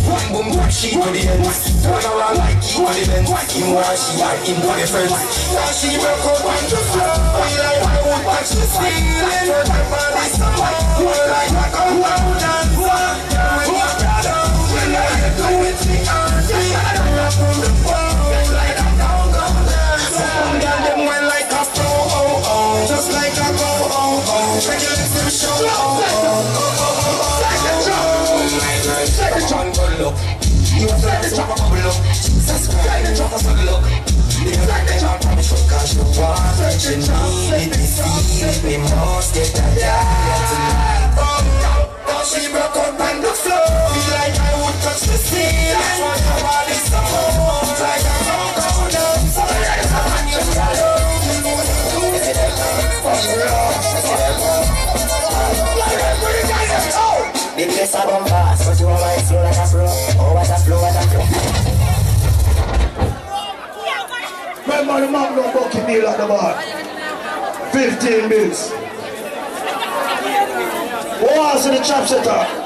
One boom black sheet to the ends. Turn around like equal events. Him want she and him for the friends. Now she broke up on the floor. Like I would touch the ceiling. Her body so more like a compound dancer. When you're proud of when I do it, she can't see. I don't have from the phone like a go-go dancer. Some girl them went like a pro, just like a go-oh. Make it listen show, Take the John good look. You want to let the drop a bubble up. Jesus Christ, let the drop a bubble up. You like the John from the show, cause you want it, you need it, you feel it. We must get that tonight. Oh, she broke up on the floor. Feel like I would touch the ceiling. I want her body so more. Like a go-go dancer. And you're alone. The place I bomb fast, but you want my flow like a flow. Oh, what a flow, what a flow. Remember the Magnum bucket deal at the bar. 15 bills. Who wants to the chop setter?